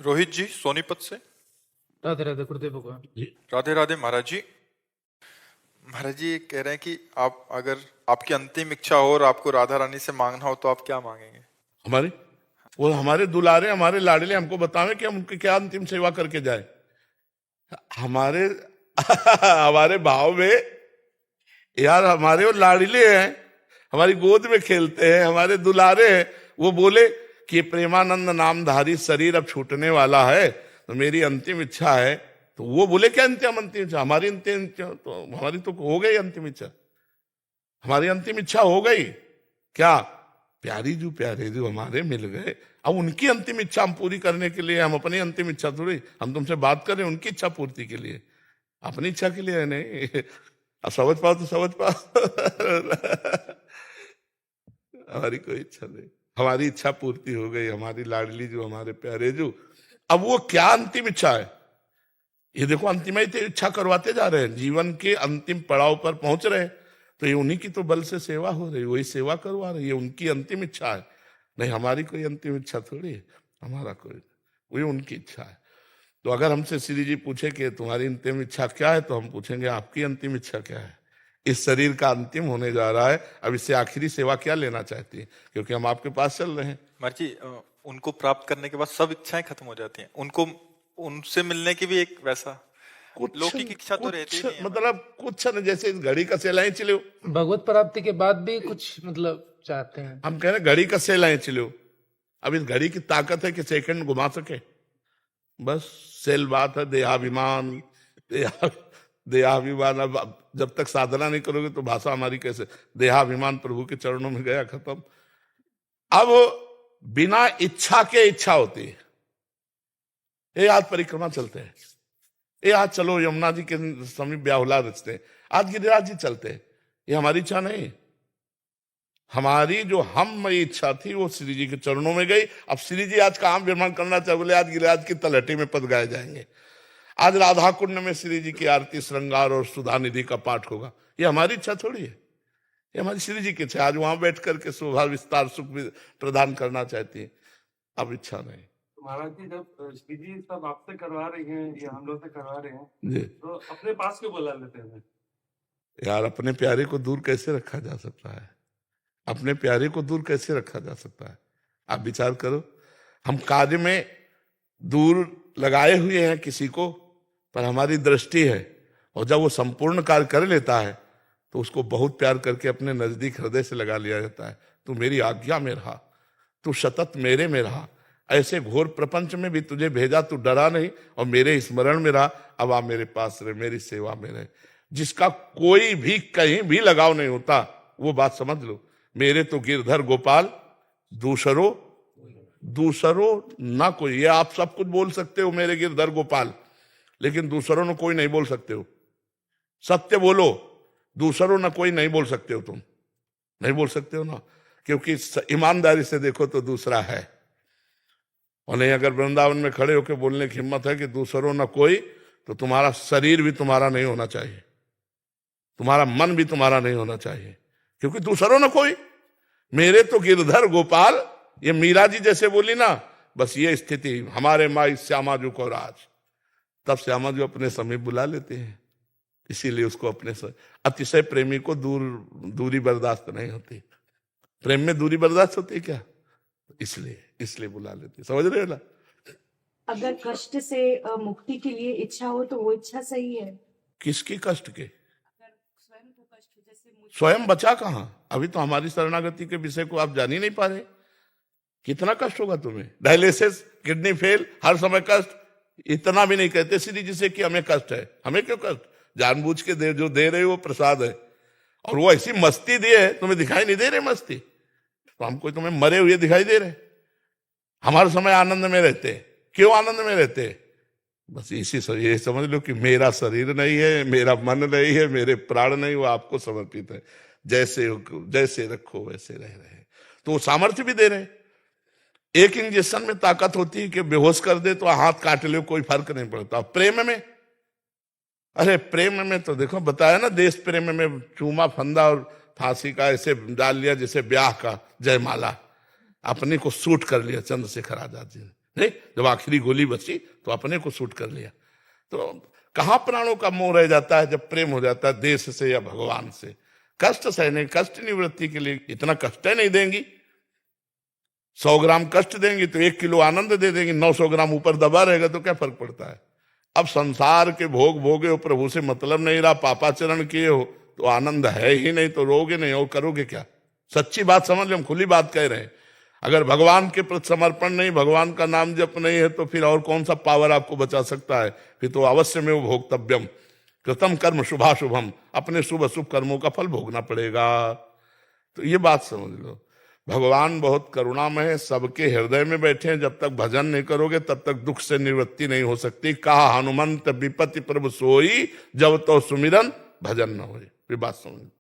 रोहित जी सोनीपत से। राधे राधे गुरुदेव भगवान। राधे राधे महाराज जी। महाराज जी कह रहे हैं कि आप अगर आपकी अंतिम इच्छा हो और आपको राधा रानी से मांगना हो तो आप क्या मांगेंगे? हमारे वो हमारे दुलारे हमारे लाडले हमको बतावे कि हम उनकी क्या अंतिम सेवा करके जाए। हमारे हमारे भाव में यार हमारे वो लाडले हैं, हमारी गोद में खेलते हैं, हमारे दुलारे हैं। वो बोले कि प्रेमानंद नामधारी शरीर अब छूटने वाला है तो मेरी अंतिम इच्छा है। तो वो बोले क्या अंतिम इच्छा? हमारी अंतिम इच्छा तो हमारी तो हो गई अंतिम इच्छा, हमारी अंतिम इच्छा हो गई। क्या प्यारे जो हमारे मिल गए, अब उनकी अंतिम इच्छा हम पूरी करने के लिए, हम अपनी अंतिम इच्छा थोड़ी, हम तुमसे बात कर रहे हैं उनकी इच्छा पूर्ति के लिए, अपनी इच्छा के लिए नहीं। अब समझ पाओ तो समझ पाओ। हमारी कोई इच्छा नहीं, हमारी इच्छा पूर्ति हो गई। हमारी लाडली जो हमारे प्यारे जो, अब वो क्या अंतिम इच्छा है? ये देखो अंतिम इच्छा करवाते जा रहे हैं, जीवन के अंतिम पड़ाव पर पहुंच रहे हैं, तो ये उन्हीं की तो बल से सेवा हो रही, वही सेवा करवा रही है, उनकी अंतिम इच्छा है। नहीं हमारी कोई अंतिम इच्छा थोड़ी है, हमारा कोई, वही उनकी इच्छा है। तो अगर हमसे श्री जी पूछे कि तुम्हारी अंतिम इच्छा क्या है, तो हम पूछेंगे आपकी अंतिम इच्छा क्या है? इस शरीर का अंतिम होने जा रहा है, अब इससे आखिरी सेवा क्या लेना चाहती है? क्योंकि हम आपके पास चल रहे हैं। महाराज जी उनको प्राप्त करने के बाद सब इच्छाएं खत्म हो जाती हैं, उनको उनसे मिलने की भी एक वैसा लौकिक इच्छा तो रहती ही नहीं है। मतलब कुछ न, जैसे इस घड़ी का सेलाएं चलो, भगवत प्राप्ति के बाद भी कुछ मतलब चाहते हैं। हम कह रहे हैं घड़ी का सेलाएं चलो, अब इस घड़ी की ताकत है कि सेकंड घुमा सके, बस सेल बात है। देहाभिमान देहाभिमान, अब जब तक साधना नहीं करोगे तो भाषा हमारी कैसे? देहाभिमान प्रभु के चरणों में गया, खत्म। अब बिना इच्छा के इच्छा होती है। ये आज परिक्रमा चलते हैं, ये आज चलो यमुना जी के समीप ब्याहुला रचते हैं, आज गिरिराज जी चलते हैं, ये हमारी इच्छा नहीं। हमारी जो हम इच्छा थी वो श्री जी के चरणों में गई। अब श्री जी आज काम निर्माण करना चाहे, बोले आज गिरिराज की तलहटी में पद गाए जाएंगे, आज राधा कुंड में श्री जी की आरती श्रृंगार और सुधा निधि का पाठ होगा, ये हमारी इच्छा थोड़ी है, ये हमारी श्री जी की इच्छा। आज वहां बैठ करके शोभा विस्तार सुख प्रदान करना चाहती है, अब इच्छा नहीं। महाराज जी जब श्री जी सब आपसे करवा रही हैं या हम लोग से करवा रहे हैं जी, तो अपने पास क्यों बुला लेते हैं? यार अपने प्यारे को दूर कैसे रखा जा सकता है? अपने प्यारे को दूर कैसे रखा जा सकता है? आप विचार करो, हम कार्य में दूर लगाए हुए हैं किसी को, पर हमारी दृष्टि है, और जब वो संपूर्ण कार्य कर लेता है तो उसको बहुत प्यार करके अपने नजदीक हृदय से लगा लिया जाता है। तू मेरी आज्ञा में रहा, तू सतत मेरे में रहा, ऐसे घोर प्रपंच में भी तुझे भेजा, तू डरा नहीं और मेरे स्मरण में रहा। अब आप मेरे पास रहे, मेरी सेवा में रहे। जिसका कोई भी कहीं भी लगाव नहीं होता, वो बात समझ लो, मेरे तो गिरधर गोपाल दूसरों ना कोई। ये आप सब कुछ बोल सकते हो मेरे गिरधर गोपाल, लेकिन दूसरों ने कोई नहीं बोल सकते हो। सत्य बोलो, दूसरों ना कोई नहीं बोल सकते हो, तुम नहीं बोल सकते हो ना, क्योंकि ईमानदारी से देखो तो दूसरा है। और नहीं अगर वृंदावन में खड़े होकर बोलने की हिम्मत है कि दूसरों ना कोई, तो तुम्हारा शरीर भी तुम्हारा नहीं होना चाहिए, तुम्हारा मन भी तुम्हारा नहीं होना चाहिए, क्योंकि दूसरों ना कोई, मेरे तो गिरधर गोपाल। ये मीरा जी जैसे बोली ना, बस ये स्थिति हमारे माई श्यामा जी को राज, तब श्यामा जी अपने समीप बुला लेते हैं। इसीलिए उसको अपने अतिशय प्रेमी को दूरी बर्दाश्त नहीं होती। प्रेम में दूरी बर्दाश्त होती है क्या? इसलिए बुला लेते, समझ रहे हो ना? अगर कष्ट से मुक्ति के लिए इच्छा हो तो वो इच्छा सही है। किसकी कष्ट के? अगर स्वयं को कष्ट, जैसे स्वयं बचा कहाँ? अभी तो हमारी शरणागति के विषय को आप जान ही नहीं पा रहे। कितना कष्ट होगा तुम्हें? डायलिसिस, किडनी फेल, हर समय कष्ट। इतना भी नहीं कहते श्री जी से कि हमें कष्ट है। हमें क्यों कष्ट? जानबूझ के जो दे रहे हो वो प्रसाद है, और वो ऐसी मस्ती दी है, तुम्हें दिखाई नहीं दे रहे मस्ती, तो हमको तुम्हें मरे हुए दिखाई दे रहे। हमारे समय आनंद में रहते, क्यों आनंद में रहते? बस इसी ये समझ लो कि मेरा शरीर नहीं है, मेरा मन नहीं है, मेरे प्राण नहीं, वो आपको समर्पित है, जैसे रखो वैसे रह रहे। तो वो सामर्थ्य भी दे रहे। एक इंजेक्शन में ताकत होती है कि बेहोश कर दे तो हाथ काट ले, कोई फर्क नहीं पड़ता। प्रेम में, अरे प्रेम में तो देखो बताया ना, देश प्रेम में चूमा फंदा और फांसी का ऐसे डाल लिया जैसे ब्याह का जयमाला, अपने को सूट कर लिया चंद्रशेखर आजाद जी ने। नहीं, जब आखिरी गोली बची तो अपने को शूट कर लिया। तो कहां प्राणों का मोह रह जाता है जब प्रेम हो जाता है देश से या भगवान से। कष्ट सहने, कष्ट निवृत्ति के लिए इतना कष्ट नहीं देंगी। 100 ग्राम कष्ट देंगी तो 1 किलो आनंद दे देंगी, 900 ग्राम ऊपर दबा रहेगा तो क्या फर्क पड़ता है। अब संसार के भोग भोगे हो, प्रभु से मतलब नहीं रहा, पापाचरण किए हो तो आनंद है ही नहीं, तो रोगे नहीं और करोगे क्या। सच्ची बात समझ लो, हम खुली बात कह रहे हैं। अगर भगवान के प्रति समर्पण नहीं, भगवान का नाम जप नहीं है तो फिर और कौन सा पावर आपको बचा सकता है। फिर तो अवश्य में वो भोक्तव्यम कृतम कर्म शुभाशुभम, अपने शुभ अशुभ कर्मों का फल भोगना पड़ेगा। तो ये बात समझ लो, भगवान बहुत करुणामय है, सबके हृदय में बैठे हैं। जब तक भजन नहीं करोगे तब तक दुख से निवृत्ति नहीं हो सकती। कहा हनुमंत विपत्ति प्रभु सोई, जब तो सुमिरन भजन न होए। ये बात समझ।